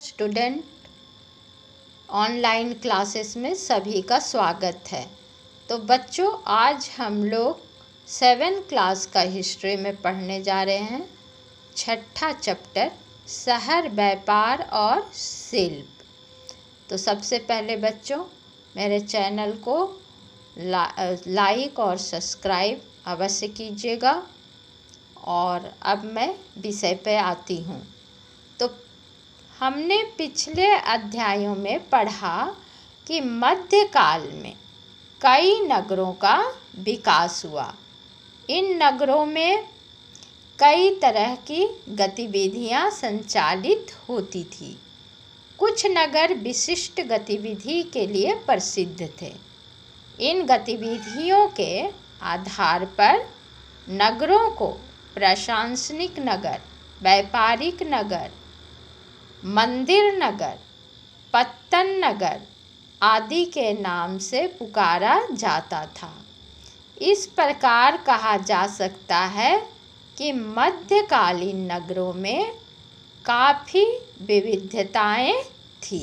Student online classes में सभी का स्वागत है। तो बच्चों, आज हम लोग 7 क्लास का हिस्ट्री में पढ़ने जा रहे हैं। छठा चैप्टर, शहर, व्यापार और शिल्प। तो सबसे पहले बच्चों, मेरे चैनल को लाइक और सब्सक्राइब अवश्य कीजिएगा। और अब मैं विषय पे आती हूँ। तो हमने पिछले अध्यायों में पढ़ा कि मध्यकाल में कई नगरों का विकास हुआ। इन नगरों में कई तरह की गतिविधियां संचालित होती थी। कुछ नगर विशिष्ट गतिविधि के लिए प्रसिद्ध थे। इन गतिविधियों के आधार पर नगरों को प्रशासनिक नगर, व्यापारिक नगर, मंदिर नगर, पत्तन नगर आदि के नाम से पुकारा जाता था। इस प्रकार कहा जा सकता है कि मध्यकालीन नगरों में काफ़ी विविधताएं थी।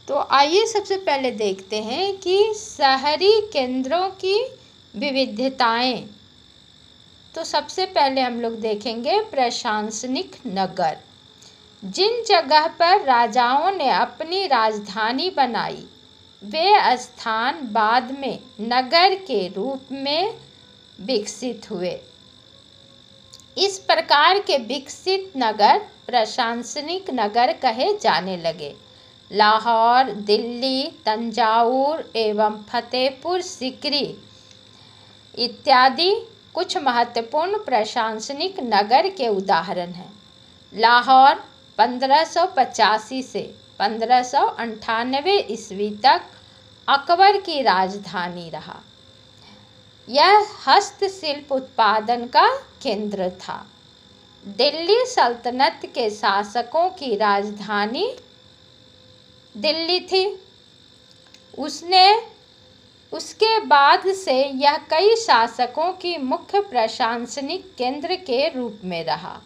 तो आइए सबसे पहले देखते हैं कि शहरी केंद्रों की विविधताएं। तो सबसे पहले हम लोग देखेंगे प्रशासनिक नगर। जिन जगह पर राजाओं ने अपनी राजधानी बनाई, वे स्थान बाद में नगर के रूप में विकसित हुए। इस प्रकार के विकसित नगर प्रशासनिक नगर कहे जाने लगे। लाहौर, दिल्ली, तंजावुर एवं फतेहपुर सीकरी इत्यादि कुछ महत्वपूर्ण प्रशासनिक नगर के उदाहरण हैं। लाहौर 1585 से 1598 ईस्वी तक अकबर की राजधानी रहा। यह हस्तशिल्प उत्पादन का केंद्र था। दिल्ली सल्तनत के शासकों की राजधानी दिल्ली थी। उसके बाद से यह कई शासकों की मुख्य प्रशासनिक केंद्र के रूप में रहा।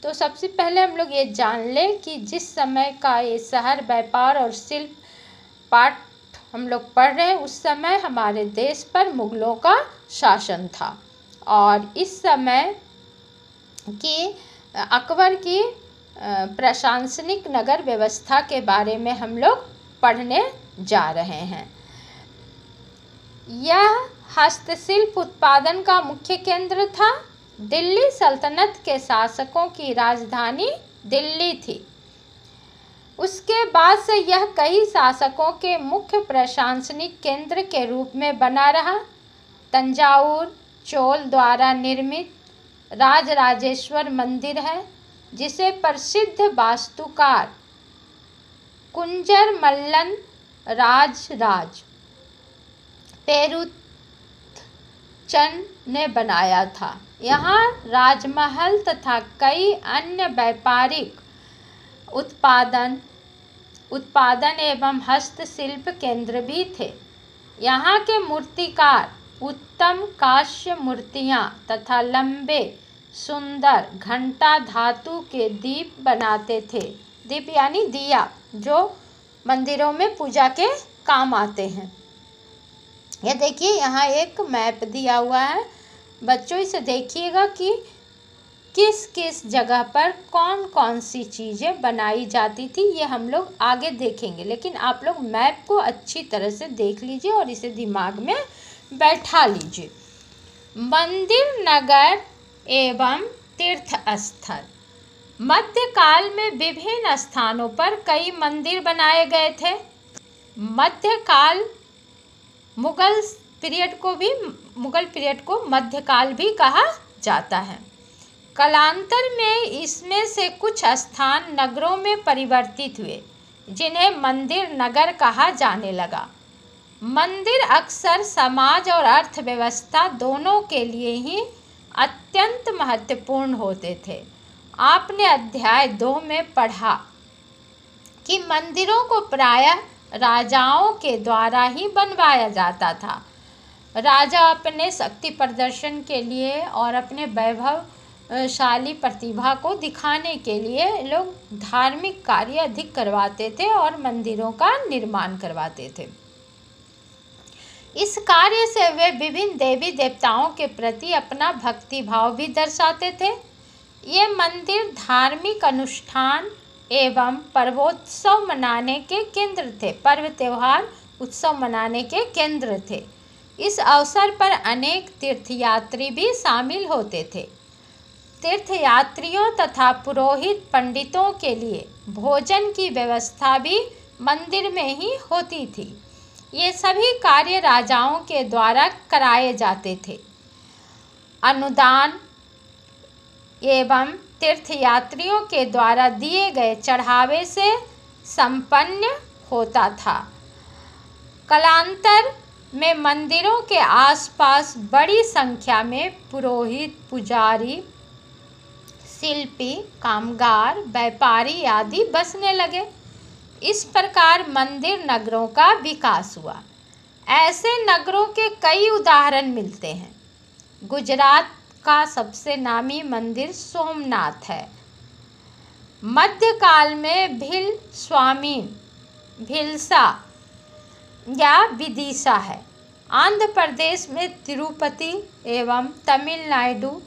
तो सबसे पहले हम लोग ये जान लें कि जिस समय का ये शहर, व्यापार और शिल्प पाठ हम लोग पढ़ रहे हैं, उस समय हमारे देश पर मुगलों का शासन था। और इस समय की अकबर की प्रशासनिक नगर व्यवस्था के बारे में हम लोग पढ़ने जा रहे हैं। यह हस्तशिल्प उत्पादन का मुख्य केंद्र था। दिल्ली सल्तनत के शासकों की राजधानी दिल्ली थी। उसके बाद से यह कई शासकों के मुख्य प्रशासनिक केंद्र के रूप में बना रहा। तंजावुर चोल द्वारा निर्मित राजराजेश्वर मंदिर है, जिसे प्रसिद्ध वास्तुकार कुंजर मल्लन राजराज पेरुचंद ने बनाया था। यहाँ राजमहल तथा कई अन्य व्यापारिक उत्पादन एवं हस्तशिल्प केंद्र भी थे। यहाँ के मूर्तिकार उत्तम कांस्य मूर्तियाँ तथा लंबे सुंदर घंटा धातु के दीप बनाते थे। दीप यानी दिया, जो मंदिरों में पूजा के काम आते हैं। ये देखिए, यहाँ एक मैप दिया हुआ है। बच्चों, इसे देखिएगा कि किस किस जगह पर कौन कौन सी चीज़ें बनाई जाती थी। ये हम लोग आगे देखेंगे, लेकिन आप लोग मैप को अच्छी तरह से देख लीजिए और इसे दिमाग में बैठा लीजिए। मंदिर नगर एवं तीर्थ स्थल। मध्यकाल में विभिन्न स्थानों पर कई मंदिर बनाए गए थे। मध्यकाल मुगल पीरियड को मध्यकाल भी कहा जाता है। कालांतर में इसमें से कुछ स्थान नगरों में परिवर्तित हुए, जिन्हें मंदिर नगर कहा जाने लगा। मंदिर अक्सर समाज और अर्थव्यवस्था दोनों के लिए ही अत्यंत महत्वपूर्ण होते थे। आपने अध्याय 2 में पढ़ा कि मंदिरों को प्रायः राजाओं के द्वारा ही बनवाया जाता था। राजा अपने शक्ति प्रदर्शन के लिए और अपने वैभव शाली प्रतिभा को दिखाने के लिए लोग धार्मिक कार्य अधिक करवाते थे और मंदिरों का निर्माण करवाते थे। इस कार्य से वे विभिन्न देवी देवताओं के प्रति अपना भक्ति भाव भी दर्शाते थे। ये मंदिर धार्मिक अनुष्ठान एवं पर्वोत्सव मनाने के केंद्र थे। पर्व त्योहार उत्सव मनाने के केंद्र थे। इस अवसर पर अनेक तीर्थयात्री भी शामिल होते थे। तीर्थयात्रियों तथा पुरोहित पंडितों के लिए भोजन की व्यवस्था भी मंदिर में ही होती थी। ये सभी कार्य राजाओं के द्वारा कराए जाते थे। अनुदान एवं तीर्थयात्रियों के द्वारा दिए गए चढ़ावे से संपन्न होता था। कालांतर में मंदिरों के आसपास बड़ी संख्या में पुरोहित, पुजारी, शिल्पी, कामगार, व्यापारी आदि बसने लगे। इस प्रकार मंदिर नगरों का विकास हुआ। ऐसे नगरों के कई उदाहरण मिलते हैं। गुजरात का सबसे नामी मंदिर सोमनाथ है। मध्यकाल में भील स्वामी भिलसा या विदिशा है। आंध्र प्रदेश में तिरुपति एवं तमिलनाडु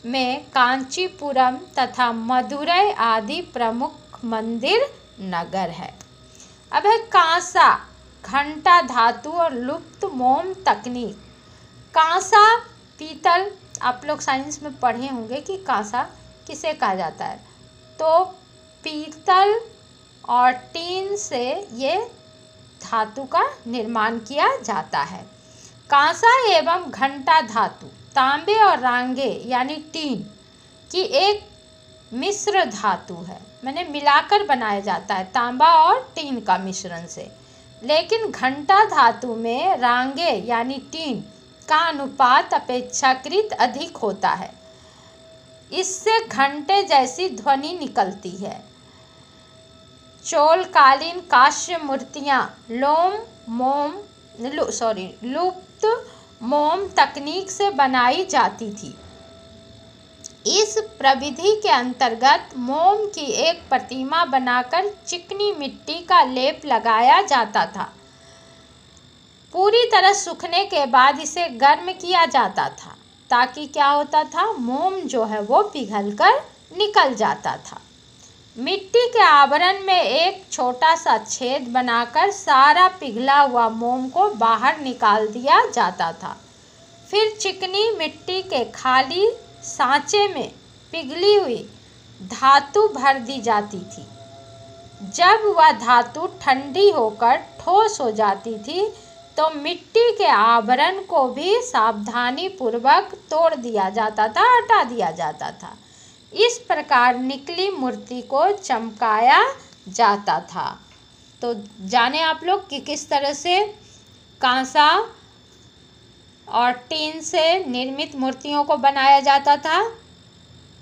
में कांचीपुरम तथा मदुरई आदि प्रमुख मंदिर नगर है। अब है कांसा, घंटा धातु और लुप्त मोम तकनीक। कांसा पीतल, आप लोग साइंस में पढ़े होंगे कि कांसा किसे कहा जाता है। तो पीतल और टीन से ये धातु का निर्माण किया जाता है। कांसा एवं घंटा धातु तांबे और रांगे यानी टीन की एक मिश्र धातु है। मैंने मिलाकर बनाया जाता है तांबा और टीन का मिश्रण से। लेकिन घंटा धातु में रांगे यानी टीन का अनुपात अपेक्षाकृत अधिक होता है। इससे घंटे जैसी ध्वनि निकलती है। चोलकालीन कांस्य मूर्तियाँ लुप्त मोम तकनीक से बनाई जाती थी। इस प्रविधि के अंतर्गत मोम की एक प्रतिमा बनाकर चिकनी मिट्टी का लेप लगाया जाता था। पूरी तरह सूखने के बाद इसे गर्म किया जाता था ताकि क्या होता था, मोम जो है वो पिघलकर निकल जाता था। मिट्टी के आवरण में एक छोटा सा छेद बनाकर सारा पिघला हुआ मोम को बाहर निकाल दिया जाता था। फिर चिकनी मिट्टी के खाली सांचे में पिघली हुई धातु भर दी जाती थी। जब वह धातु ठंडी होकर ठोस हो जाती थी तो मिट्टी के आवरण को भी सावधानी पूर्वक तोड़ दिया जाता था, हटा दिया जाता था। इस प्रकार निकली मूर्ति को चमकाया जाता था। तो जाने आप लोग कि किस तरह से कांसा और टीन से निर्मित मूर्तियों को बनाया जाता था।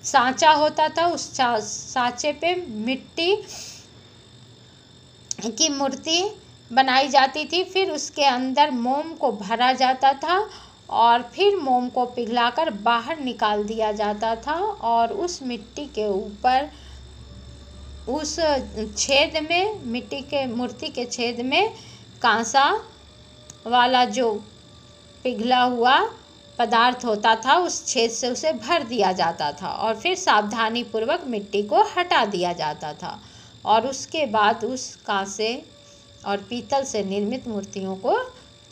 सांचा होता था, उस सांचे पे मिट्टी की मूर्ति बनाई जाती थी। फिर उसके अंदर मोम को भरा जाता था और फिर मोम को पिघलाकर बाहर निकाल दिया जाता था और उस मिट्टी के ऊपर उस छेद में, मिट्टी के मूर्ति के छेद में कांसा वाला जो पिघला हुआ पदार्थ होता था उस छेद से उसे भर दिया जाता था और फिर सावधानी पूर्वक मिट्टी को हटा दिया जाता था और उसके बाद उस कांसे और पीतल से निर्मित मूर्तियों को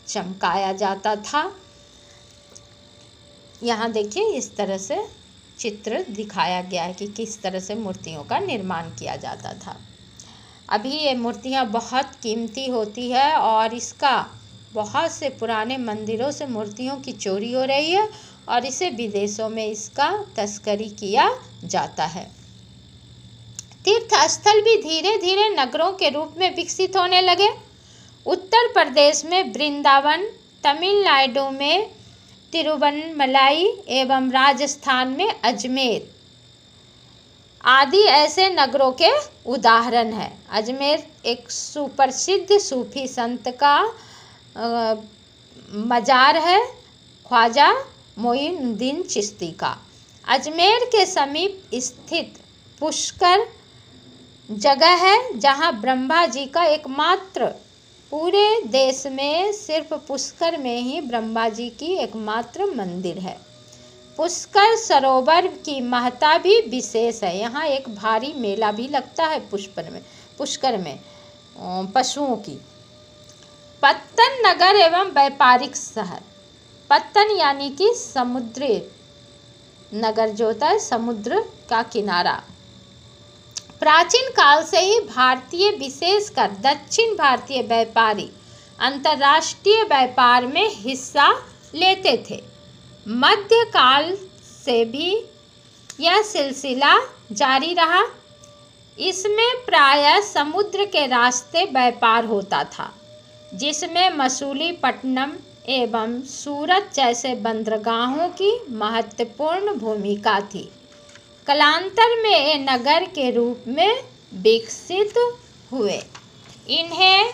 चमकाया जाता था। यहाँ देखिए इस तरह से चित्र दिखाया गया है कि किस तरह से मूर्तियों का निर्माण किया जाता था। अभी ये मूर्तियाँ बहुत कीमती होती है और इसका बहुत से पुराने मंदिरों से मूर्तियों की चोरी हो रही है और इसे विदेशों में इसका तस्करी किया जाता है। तीर्थ स्थल भी धीरे धीरे नगरों के रूप में विकसित होने लगे। उत्तर प्रदेश में वृंदावन, तमिलनाडु में तिरुवन्नमलाई एवं राजस्थान में अजमेर आदि ऐसे नगरों के उदाहरण हैं। अजमेर एक सुप्रसिद्ध सूफी संत का मजार है, ख्वाजा मोइनुद्दीन चिश्ती का। अजमेर के समीप स्थित पुष्कर जगह है जहाँ ब्रह्मा जी का एकमात्र, पूरे देश में सिर्फ पुष्कर में ही ब्रह्मा जी की एकमात्र मंदिर है। पुष्कर सरोवर की महत्ता भी विशेष है। यहाँ एक भारी मेला भी लगता है पुष्कर में पशुओं की। पत्तन नगर एवं व्यापारिक शहर। पत्तन यानी कि समुद्री नगर जो होता है, समुद्र का किनारा। प्राचीन काल से ही भारतीय, विशेषकर दक्षिण भारतीय व्यापारी अंतर्राष्ट्रीय व्यापार में हिस्सा लेते थे। मध्यकाल से भी यह सिलसिला जारी रहा। इसमें प्रायः समुद्र के रास्ते व्यापार होता था, जिसमें मछलीपट्टनम एवं सूरत जैसे बंदरगाहों की महत्वपूर्ण भूमिका थी। कालांतर में ये नगर के रूप में विकसित हुए। इन्हें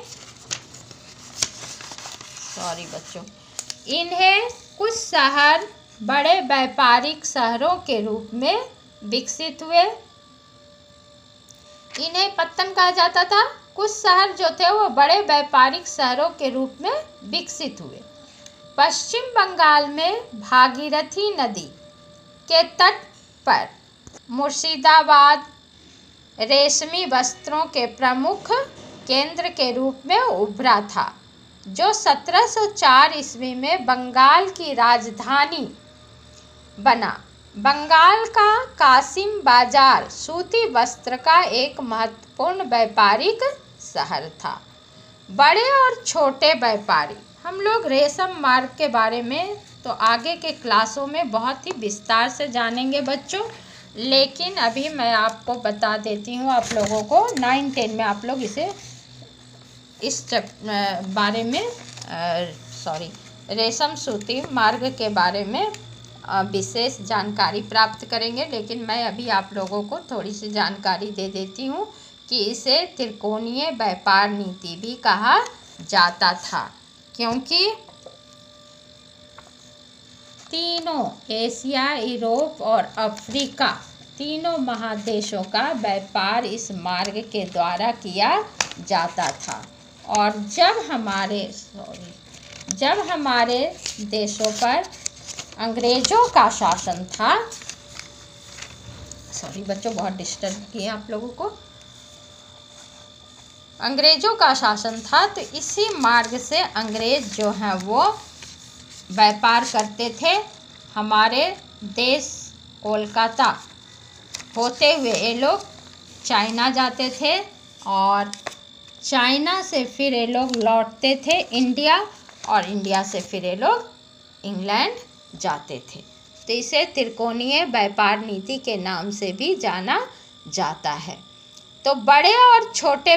कुछ शहर बड़े व्यापारिक शहरों के रूप में विकसित हुए। इन्हें पत्तन कहा जाता था। कुछ शहर जो थे वो बड़े व्यापारिक शहरों के रूप में विकसित हुए। पश्चिम बंगाल में भागीरथी नदी के तट पर मुर्शिदाबाद रेशमी वस्त्रों के प्रमुख केंद्र के रूप में उभरा था, जो 1704 ईस्वी में बंगाल की राजधानी बना। बंगाल का कासिम बाजार सूती वस्त्र का एक महत्वपूर्ण व्यापारिक शहर था। बड़े और छोटे व्यापारी। हम लोग रेशम मार्ग के बारे में तो आगे के क्लासों में बहुत ही विस्तार से जानेंगे बच्चों, लेकिन अभी मैं आपको बता देती हूँ आप लोगों को 9-10 में आप लोग इस बारे में रेशम सूती मार्ग के बारे में विशेष जानकारी प्राप्त करेंगे। लेकिन मैं अभी आप लोगों को थोड़ी सी जानकारी दे देती हूँ कि इसे त्रिकोणीय व्यापार नीति भी कहा जाता था, क्योंकि तीनों एशिया, यूरोप और अफ्रीका, तीनों महादेशों का व्यापार इस मार्ग के द्वारा किया जाता था। और जब हमारे देशों पर अंग्रेज़ों का शासन था, बच्चों बहुत डिस्टर्ब किए आप लोगों को, अंग्रेज़ों का शासन था, तो इसी मार्ग से अंग्रेज़ जो हैं वो व्यापार करते थे। हमारे देश कोलकाता होते हुए ये लोग चाइना जाते थे और चाइना से फिर ये लोग लौटते थे इंडिया, और इंडिया से फिर ये लोग इंग्लैंड जाते थे। तो इसे त्रिकोणीय व्यापार नीति के नाम से भी जाना जाता है। तो बड़े और छोटे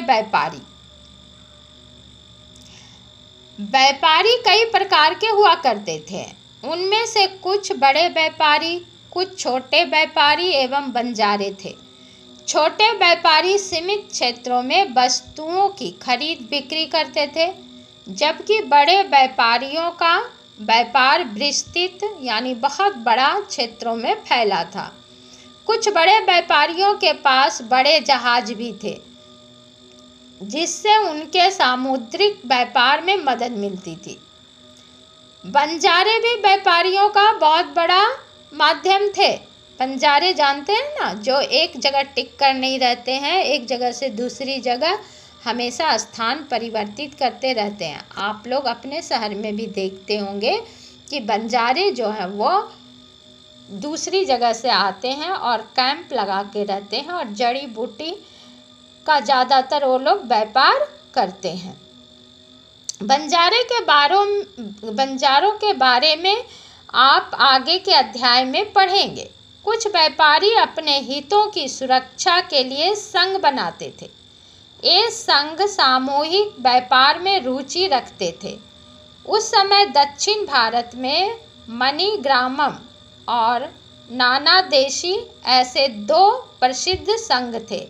व्यापारी कई प्रकार के हुआ करते थे। उनमें से कुछ बड़े व्यापारी, कुछ छोटे व्यापारी एवं बंजारे थे। छोटे व्यापारी सीमित क्षेत्रों में वस्तुओं की खरीद बिक्री करते थे, जबकि बड़े व्यापारियों का व्यापार विस्तृत यानी बहुत बड़ा क्षेत्रों में फैला था। कुछ बड़े व्यापारियों के पास बड़े जहाज भी थे, जिससे उनके सामुद्रिक व्यापार में मदद मिलती थी। बंजारे भी व्यापारियों का बहुत बड़ा माध्यम थे। बंजारे जानते हैं ना, जो एक जगह टिक कर नहीं रहते हैं, एक जगह से दूसरी जगह हमेशा स्थान परिवर्तित करते रहते हैं। आप लोग अपने शहर में भी देखते होंगे कि बंजारे जो हैं वो दूसरी जगह से आते हैं और कैंप लगा के रहते हैं, और जड़ी बूटी का ज़्यादातर वो लोग व्यापार करते हैं। बंजारों के बारे में आप आगे के अध्याय में पढ़ेंगे। कुछ व्यापारी अपने हितों की सुरक्षा के लिए संघ बनाते थे। ये संघ सामूहिक व्यापार में रुचि रखते थे। उस समय दक्षिण भारत में मणिग्रामम और नानादेशी ऐसे 2 प्रसिद्ध संघ थे।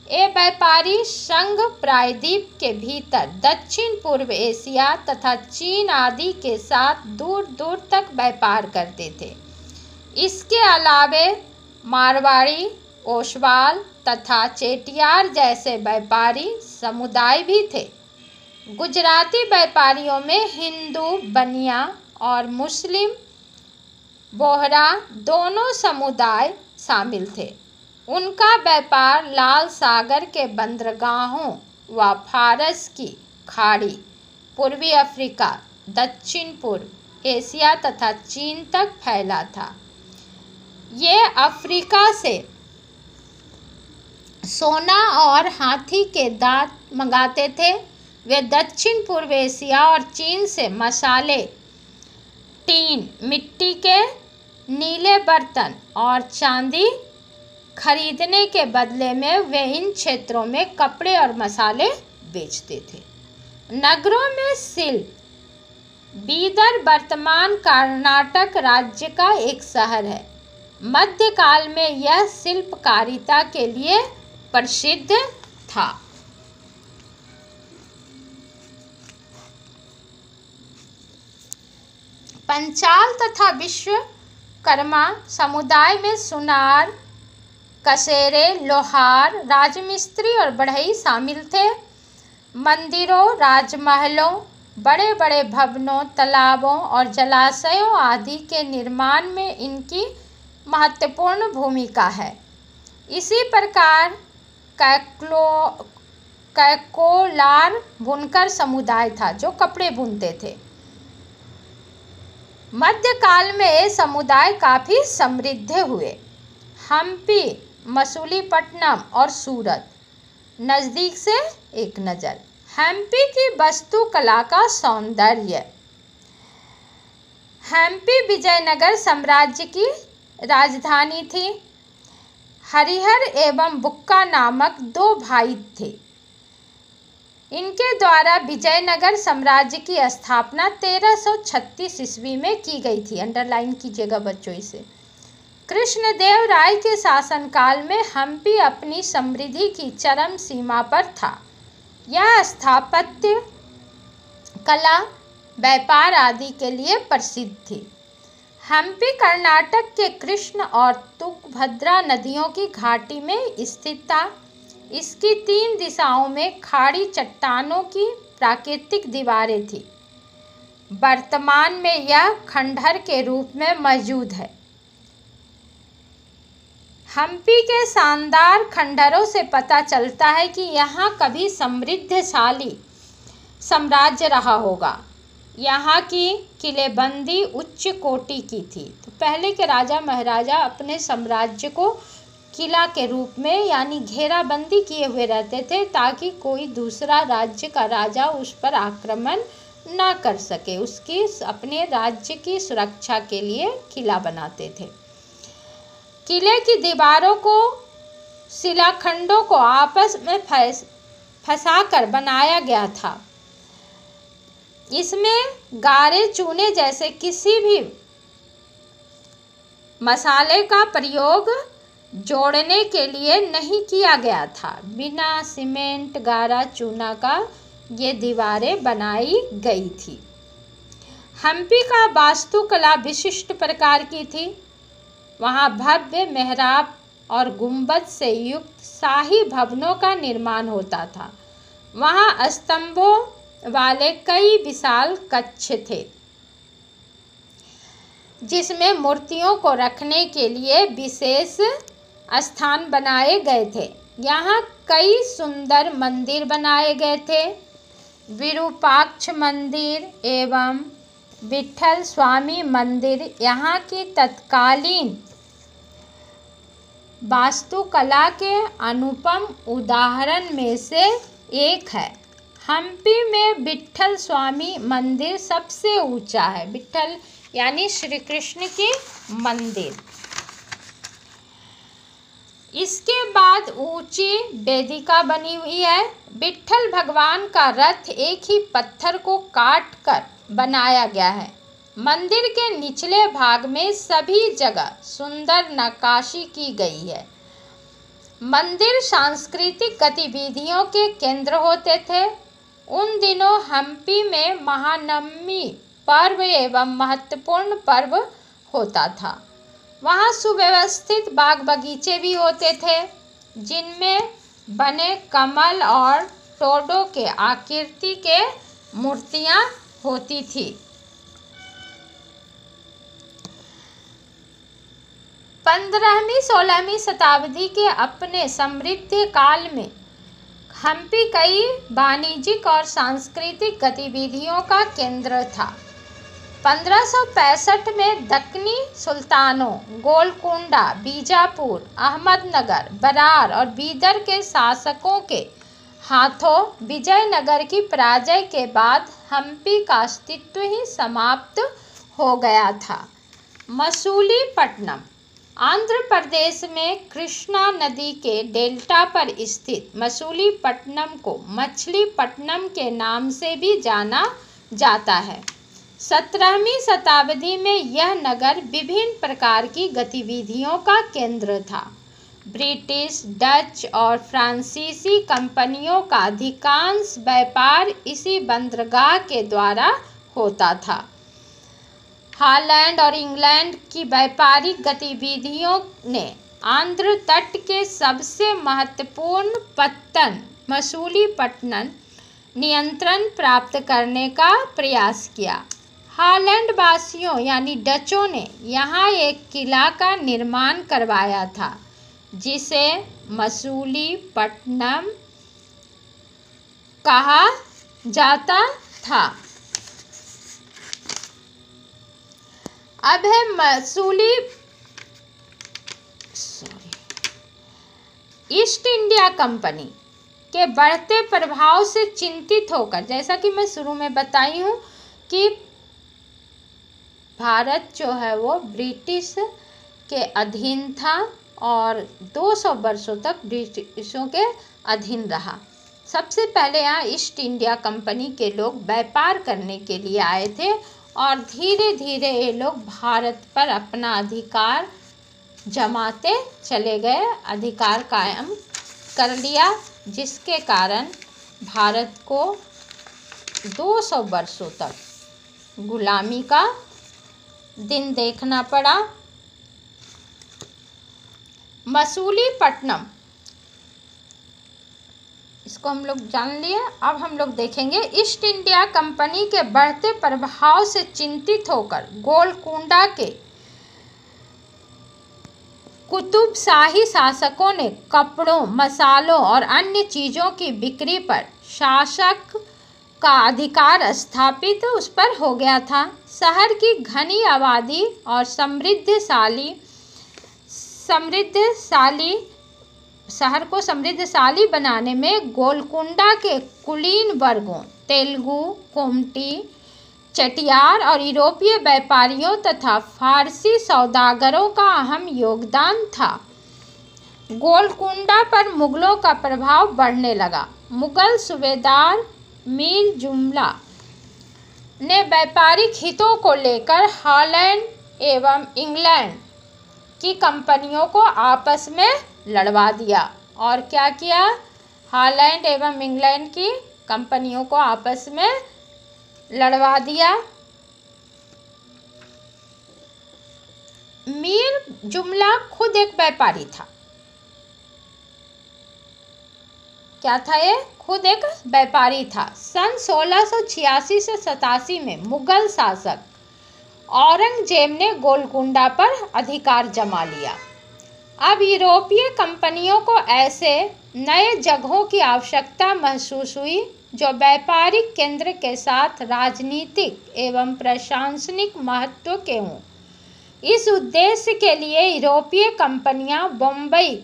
ये व्यापारी संघ प्रायद्वीप के भीतर दक्षिण पूर्व एशिया तथा चीन आदि के साथ दूर दूर तक व्यापार करते थे। इसके अलावे मारवाड़ी, ओसवाल तथा चेटियार जैसे व्यापारी समुदाय भी थे। गुजराती व्यापारियों में हिंदू, बनिया और मुस्लिम बोहरा दोनों समुदाय शामिल थे। उनका व्यापार लाल सागर के बंदरगाहों व फारस की खाड़ी, पूर्वी अफ्रीका, दक्षिण पूर्व एशिया तथा चीन तक फैला था। ये अफ्रीका से सोना और हाथी के दांत मंगाते थे। वे दक्षिण पूर्व एशिया और चीन से मसाले, टीन, मिट्टी के नीले बर्तन और चांदी खरीदने के बदले में वे इन क्षेत्रों में कपड़े और मसाले बेचते थे। नगरों में शिल्प। बीदर वर्तमान कर्नाटक राज्य का एक शहर है। मध्यकाल में यह शिल्पकारिता के लिए प्रसिद्ध था। पंचाल तथा विश्वकर्मा समुदाय में सुनार, कसेरे, लोहार, राजमिस्त्री और बढ़ई शामिल थे। मंदिरों, राजमहलों, बड़े बड़े भवनों, तालाबों और जलाशयों आदि के निर्माण में इनकी महत्वपूर्ण भूमिका है। इसी प्रकार कैकोलार बुनकर समुदाय था जो कपड़े बुनते थे। मध्यकाल में ये समुदाय काफ़ी समृद्ध हुए। हम्पी, मछलीपट्टनम और सूरत। नज़दीक से एक नज़र। हम्पी की वास्तुकला का सौंदर्य। हम्पी विजयनगर साम्राज्य की राजधानी थी। हरिहर एवं बुक्का नामक दो भाई थे। इनके द्वारा विजयनगर साम्राज्य की स्थापना 1336 ईस्वी में की गई थी। अंडरलाइन कीजिएगा बच्चों इसे। कृष्णदेव राय के शासनकाल में हम्पी अपनी समृद्धि की चरम सीमा पर था। यह स्थापत्य कला, व्यापार आदि के लिए प्रसिद्ध थी। हम्पी कर्नाटक के कृष्ण और तुंगभद्रा नदियों की घाटी में स्थित था। इसकी 3 दिशाओं में खाड़ी चट्टानों की प्राकृतिक दीवारें थी। वर्तमान में यह खंडहर के रूप में मौजूद है। हम्पी के शानदार खंडहरों से पता चलता है कि यहाँ कभी समृद्धशाली साम्राज्य रहा होगा। यहाँ की किलेबंदी उच्च कोटि की थी। तो पहले के राजा महाराजा अपने साम्राज्य को किला के रूप में यानी घेराबंदी किए हुए रहते थे ताकि कोई दूसरा राज्य का राजा उस पर आक्रमण न कर सके। उसकी अपने राज्य की सुरक्षा के लिए किला बनाते थे। किले की दीवारों को शिलाखंडों को आपस में फंसाकर बनाया गया था। इसमें गारे, चूने जैसे किसी भी मसाले का प्रयोग जोड़ने के लिए नहीं किया गया था। बिना सीमेंट, गारा, चूना का ये दीवारें बनाई गई थी। हम्पी का वास्तुकला विशिष्ट प्रकार की थी। वहाँ भव्य मेहराब और गुंबद से युक्त शाही भवनों का निर्माण होता था। वहाँ स्तंभों वाले कई विशाल कक्ष थे जिसमें मूर्तियों को रखने के लिए विशेष स्थान बनाए गए थे। यहाँ कई सुंदर मंदिर बनाए गए थे। विरूपाक्ष मंदिर एवं विट्ठल स्वामी मंदिर यहाँ की तत्कालीन वास्तुकला के अनुपम उदाहरण में से एक है। हम्पी में विट्ठल स्वामी मंदिर सबसे ऊंचा है। विट्ठल यानी श्री कृष्ण की मंदिर। इसके बाद ऊंची वेदिका बनी हुई है। विट्ठल भगवान का रथ एक ही पत्थर को काट कर बनाया गया है। मंदिर के निचले भाग में सभी जगह सुंदर नक्काशी की गई है। मंदिर सांस्कृतिक गतिविधियों के केंद्र होते थे। उन दिनों हम्पी में महानवमी पर्व एवं महत्वपूर्ण पर्व होता था। वहाँ सुव्यवस्थित बाग बगीचे भी होते थे जिनमें बने कमल और टोडों के आकृति के मूर्तियाँ होती थी। 15वीं 16वीं शताब्दी के अपने समृद्ध काल में हम्पी कई वाणिज्यिक और सांस्कृतिक गतिविधियों का केंद्र था। 1565 में दक्कनी सुल्तानों गोलकुंडा, बीजापुर, अहमदनगर, बरार और बीदर के शासकों के हाथों विजयनगर की पराजय के बाद हम्पी का अस्तित्व ही समाप्त हो गया था। मसूलीपट्टनम आंध्र प्रदेश में कृष्णा नदी के डेल्टा पर स्थित मसूलीपट्टनम को मछलीपट्टनम के नाम से भी जाना जाता है। 17वीं शताब्दी में यह नगर विभिन्न प्रकार की गतिविधियों का केंद्र था। ब्रिटिश, डच और फ्रांसीसी कंपनियों का अधिकांश व्यापार इसी बंदरगाह के द्वारा होता था। हॉलैंड और इंग्लैंड की व्यापारिक गतिविधियों ने आंध्र तट के सबसे महत्वपूर्ण पत्तन मसूलीपट्टनम नियंत्रण प्राप्त करने का प्रयास किया। हॉलैंड वासियों यानी डचों ने यहाँ एक किला का निर्माण करवाया था जिसे मसूलीपट्टनम कहा जाता था। अब है ईस्ट इंडिया कंपनी के बढ़ते प्रभाव से चिंतित होकर, जैसा कि मैं शुरू में बताई हूँ कि भारत जो है वो ब्रिटिश के अधीन था और 200 वर्षों तक ब्रिटिशों के अधीन रहा। सबसे पहले यहाँ ईस्ट इंडिया कंपनी के लोग व्यापार करने के लिए आए थे और धीरे धीरे ये लोग भारत पर अपना अधिकार जमाते चले गए, अधिकार कायम कर लिया, जिसके कारण भारत को 200 वर्षों तक गुलामी का दिन देखना पड़ा। मसूलीपट्टनम, इसको हम लोग जान लिए। अब हम लोग देखेंगे ईस्ट इंडिया कंपनी के बढ़ते प्रभाव से चिंतित होकर गोलकुंडा के कुतुबशाही शासकों ने कपड़ों, मसालों और अन्य चीज़ों की बिक्री पर शासक का अधिकार स्थापित उस पर हो गया था। शहर की घनी आबादी और शहर को समृद्धशाली बनाने में गोलकुंडा के कुलीन वर्गों तेलुगु, कोमटी, चटियार और यूरोपीय व्यापारियों तथा फारसी सौदागरों का अहम योगदान था। गोलकुंडा पर मुगलों का प्रभाव बढ़ने लगा। मुगल सूबेदार मीर जुमला ने व्यापारिक हितों को लेकर हॉलैंड एवं इंग्लैंड की कंपनियों को आपस में लड़वा दिया। और क्या किया? हॉलैंड एवं इंग्लैंड की कंपनियों को आपस में लड़वा दिया। मीर जुमला खुद एक व्यापारी था। क्या था ये? खुद एक व्यापारी था। सन 1686 से 87 में मुगल शासक औरंगजेब ने गोलकुंडा पर अधिकार जमा लिया। अब यूरोपीय कंपनियों को ऐसे नए जगहों की आवश्यकता महसूस हुई जो व्यापारिक केंद्र के साथ राजनीतिक एवं प्रशासनिक महत्व के हों। इस उद्देश्य के लिए यूरोपीय कंपनियां बम्बई,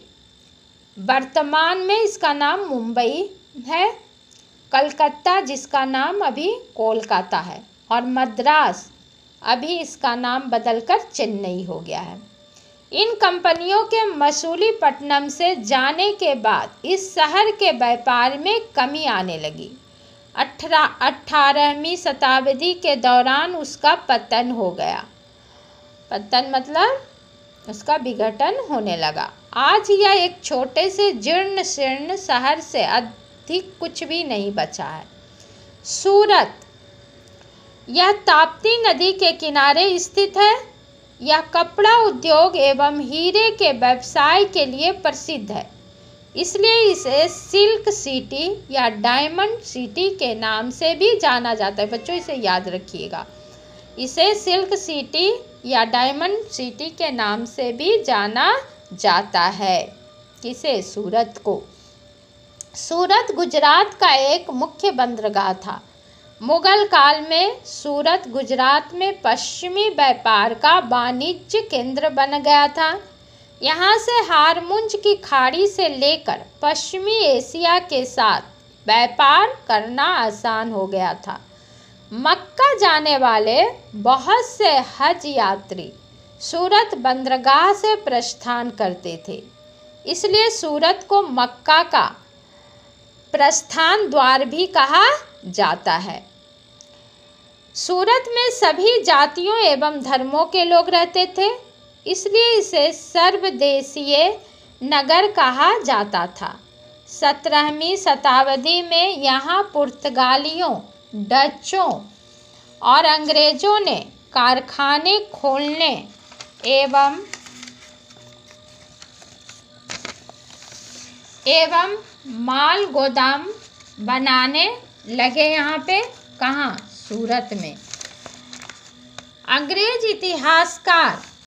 वर्तमान में इसका नाम मुंबई है, कलकत्ता जिसका नाम अभी कोलकाता है, और मद्रास, अभी इसका नाम बदलकर चेन्नई हो गया है। इन कंपनियों के मसूलीपट्टनम से जाने के बाद इस शहर के व्यापार में कमी आने लगी। 18वीं शताब्दी के दौरान उसका पतन हो गया। पतन मतलब उसका विघटन होने लगा। आज यह एक छोटे से जीर्ण शीर्ण शहर से अधिक कुछ भी नहीं बचा है। सूरत, यह ताप्ती नदी के किनारे स्थित है। यह कपड़ा उद्योग एवं हीरे के व्यवसाय के लिए प्रसिद्ध है, इसलिए इसे सिल्क सिटी या डायमंड सिटी के नाम से भी जाना जाता है। बच्चों इसे याद रखिएगा, इसे सिल्क सिटी या डायमंड सिटी के नाम से भी जाना जाता है। किसे? सूरत को। सूरत गुजरात का एक मुख्य बंदरगाह था। मुगल काल में सूरत गुजरात में पश्चिमी व्यापार का वाणिज्य केंद्र बन गया था। यहाँ से हारमुंज की खाड़ी से लेकर पश्चिमी एशिया के साथ व्यापार करना आसान हो गया था। मक्का जाने वाले बहुत से हज यात्री सूरत बंदरगाह से प्रस्थान करते थे, इसलिए सूरत को मक्का का प्रस्थान द्वार भी कहा जाता है। सूरत में सभी जातियों एवं धर्मों के लोग रहते थे, इसलिए इसे सर्वदेशीय नगर कहा जाता था। 17वीं शताब्दी में यहाँ पुर्तगालियों, डचों और अंग्रेजों ने कारखाने खोलने एवं माल गोदाम बनाने लगे। यहाँ पे कहाँ? सूरत में। अंग्रेज इतिहासकार